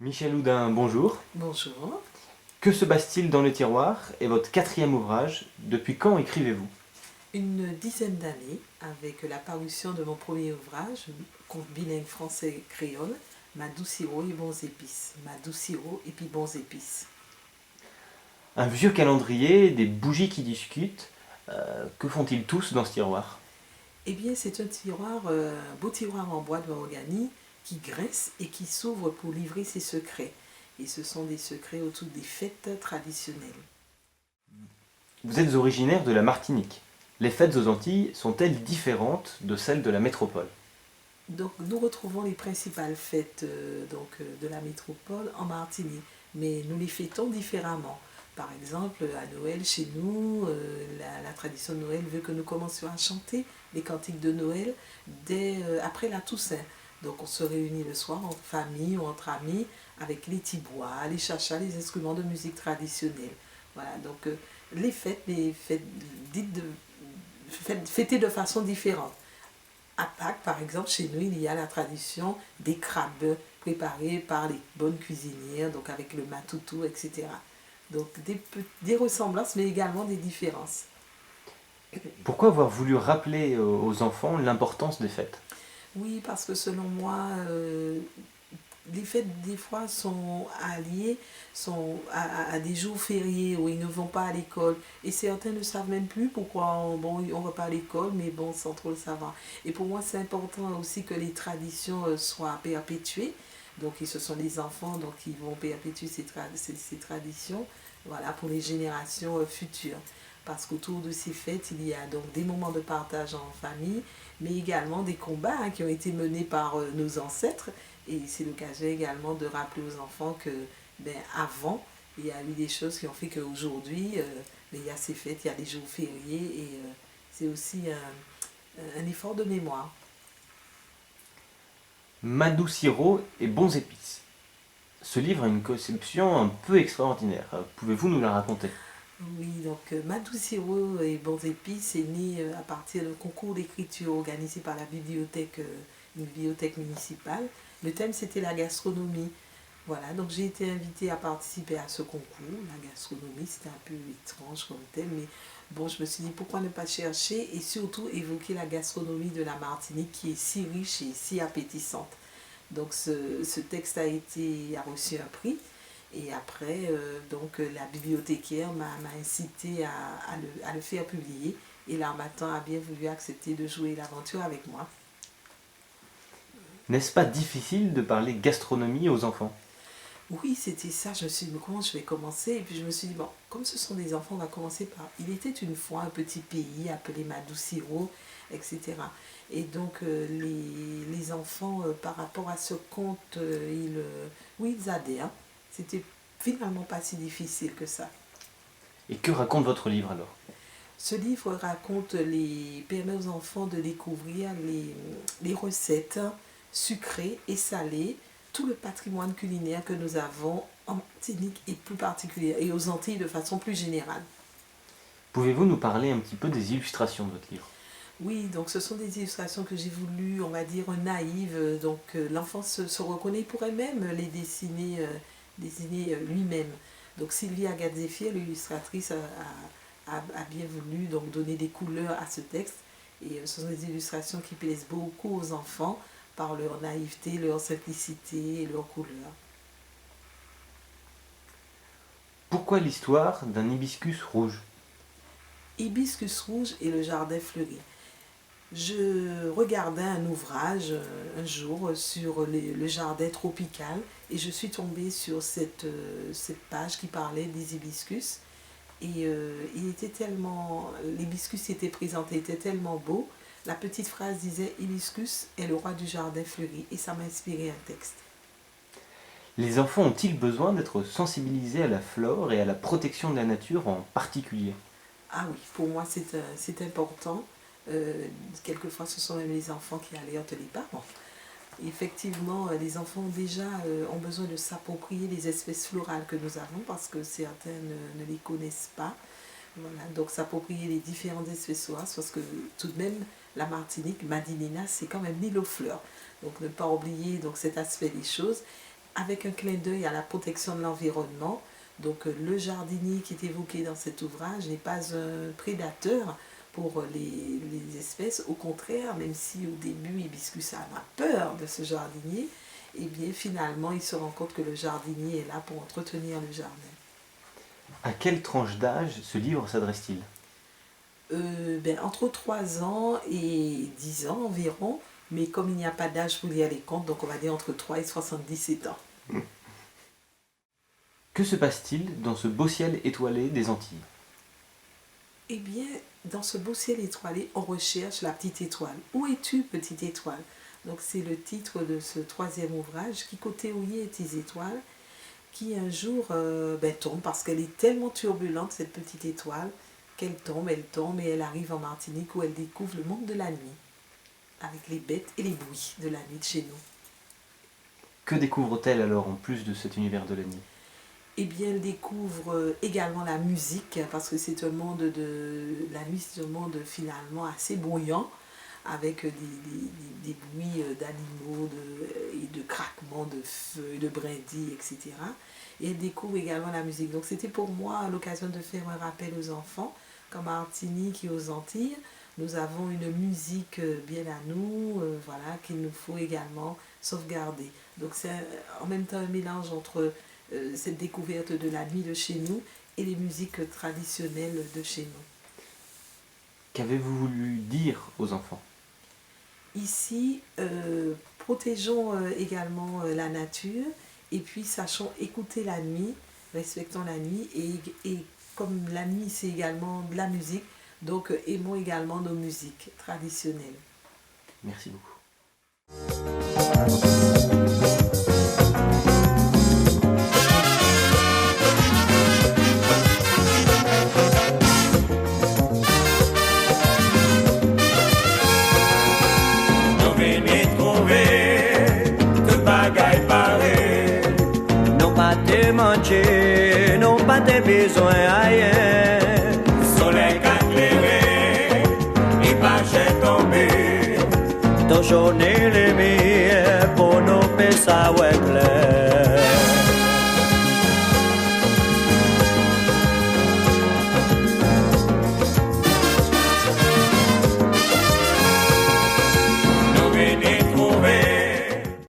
Michel Houdin, bonjour. Bonjour. Que se passe-t-il dans le tiroir est votre quatrième ouvrage. Depuis quand écrivez-vous? Une dizaine d'années avec la parution de mon premier ouvrage, conte bilingue français-créole, Madou Sirop et bons épices. Madou Sirop et puis bons épices. Un vieux calendrier, des bougies qui discutent. Que font-ils tous dans ce tiroir? Eh bien, c'est un tiroir, un beau tiroir en bois de mahogany qui grince et qui s'ouvre pour livrer ses secrets. Et ce sont des secrets autour des fêtes traditionnelles. Vous êtes originaire de la Martinique. Les fêtes aux Antilles sont-elles différentes de celles de la métropole? Donc, nous retrouvons les principales fêtes de la métropole en Martinique, mais nous les fêtons différemment. Par exemple, à Noël, chez nous, la tradition de Noël veut que nous commencions à chanter les cantiques de Noël après la Toussaint. Donc, on se réunit le soir en famille ou entre amis avec les tibois, les chachas, les instruments de musique traditionnelle. Voilà, donc les fêtes fêtées de façon différente. À Pâques, par exemple, chez nous, il y a la tradition des crabes préparés par les bonnes cuisinières, donc avec le matoutou, etc. Donc des ressemblances, mais également des différences. Pourquoi avoir voulu rappeler aux enfants l'importance des fêtes? Oui, parce que selon moi, les fêtes, des fois, sont alliées à des jours fériés où ils ne vont pas à l'école. Et certains ne savent même plus pourquoi bon, on ne va pas à l'école, mais bon, sans trop le savoir. Et pour moi, c'est important aussi que les traditions soient perpétuées. Donc, ce sont les enfants donc, qui vont perpétuer ces traditions, voilà, pour les générations futures. Parce qu'autour de ces fêtes, il y a donc des moments de partage en famille, mais également des combats qui ont été menés par nos ancêtres. Et c'est l'occasion également de rappeler aux enfants que avant, il y a eu des choses qui ont fait qu'aujourd'hui, il y a ces fêtes, il y a des jours fériés et c'est aussi un effort de mémoire. Madou Sirop et bons épices. Ce livre a une conception un peu extraordinaire. Pouvez-vous nous la raconter? Oui, donc Madou Sirop et Bons Épices est né à partir d'un concours d'écriture organisé par la bibliothèque, une bibliothèque municipale. Le thème c'était la gastronomie. Voilà, donc j'ai été invitée à participer à ce concours. La gastronomie, c'était un peu étrange comme thème, mais bon, je me suis dit pourquoi ne pas chercher et surtout évoquer la gastronomie de la Martinique qui est si riche et si appétissante. Donc ce texte a reçu un prix. Et après, la bibliothécaire m'a incité à le faire publier. Et l'Harmattan a bien voulu accepter de jouer l'aventure avec moi. N'est-ce pas difficile de parler gastronomie aux enfants? Oui, c'était ça. Je me suis dit, comment je vais commencer? Et puis je me suis dit, bon, comme ce sont des enfants, on va commencer par Il était une fois un petit pays appelé Madou Sirop, etc. Et donc, les enfants, par rapport à ce conte, oui, ils adhèrent. C'était finalement pas si difficile que ça. Et que raconte votre livre alors? Ce livre permet aux enfants de découvrir les recettes sucrées et salées, tout le patrimoine culinaire que nous avons en Martinique et plus particulièrement, et aux Antilles de façon plus générale. Pouvez-vous nous parler un petit peu des illustrations de votre livre? Oui, donc ce sont des illustrations que j'ai voulu, on va dire, naïves. Donc l'enfant se reconnaît, il pourrait même les dessiner lui-même. Donc Sylvia Gadzéfier, l'illustratrice, a bien voulu donc donner des couleurs à ce texte. Et ce sont des illustrations qui plaisent beaucoup aux enfants par leur naïveté, leur simplicité et leur couleur. Pourquoi l'histoire d'un hibiscus rouge? Hibiscus rouge et le jardin fleuri. Je regardais un ouvrage un jour sur le jardin tropical et je suis tombée sur cette page qui parlait des hibiscus. Et l'hibiscus qui était présenté était tellement beau. La petite phrase disait Hibiscus est le roi du jardin fleuri et ça m'a inspiré un texte. Les enfants ont-ils besoin d'être sensibilisés à la flore et à la protection de la nature en particulier? Ah oui, pour moi c'est important. Quelquefois ce sont même les enfants qui alertent les parents. Effectivement, les enfants déjà ont besoin de s'approprier les espèces florales que nous avons parce que certains ne les connaissent pas. Voilà, donc s'approprier les différentes espèces florales parce que tout de même la Martinique, Madinina, c'est quand même l'île aux fleurs. Donc ne pas oublier donc cet aspect des choses. avec un clin d'œil à la protection de l'environnement. Donc le jardinier qui est évoqué dans cet ouvrage n'est pas un prédateur pour les espèces. Au contraire, même si au début Hibiscus a peur de ce jardinier, et bien finalement il se rend compte que le jardinier est là pour entretenir le jardin. À quelle tranche d'âge ce livre s'adresse-t-il? Entre 3 ans et 10 ans environ, mais comme il n'y a pas d'âge pour lire les contes, donc on va dire entre 3 et 77 ans. Que se passe-t-il dans ce beau ciel étoilé des Antilles? Eh bien, dans ce beau ciel étoilé, on recherche la petite étoile. Où es-tu, petite étoile? Donc c'est le titre de ce 3e ouvrage, qui côté ouillé est tes étoiles, qui un jour tombe parce qu'elle est tellement turbulente, cette petite étoile, qu'elle tombe et elle arrive en Martinique où elle découvre le monde de la nuit, avec les bêtes et les bruits de la nuit de chez nous. Que découvre-t-elle alors en plus de cet univers de la nuit? Eh bien, elle découvre également la musique, parce que c'est un monde la nuit, c'est un monde finalement assez bruyant, avec des bruits d'animaux et de craquements de feuilles, de brindilles, etc. Et elle découvre également la musique. Donc c'était pour moi l'occasion de faire un rappel aux enfants, qu'en Martinique et aux Antilles, nous avons une musique bien à nous, qu'il nous faut également sauvegarder. Donc c'est en même temps un mélange entre cette découverte de la nuit de chez nous et les musiques traditionnelles de chez nous. Qu'avez-vous voulu dire aux enfants? Ici, protégeons également la nature et puis sachons écouter la nuit, respectons la nuit et comme la nuit c'est également de la musique, donc aimons également nos musiques traditionnelles. Merci beaucoup. Non pas de besoin ailleurs. Soleil éclairé, et pas j'ai tombé. Ton journée les meilleurs pour nous faire ça ouais clair.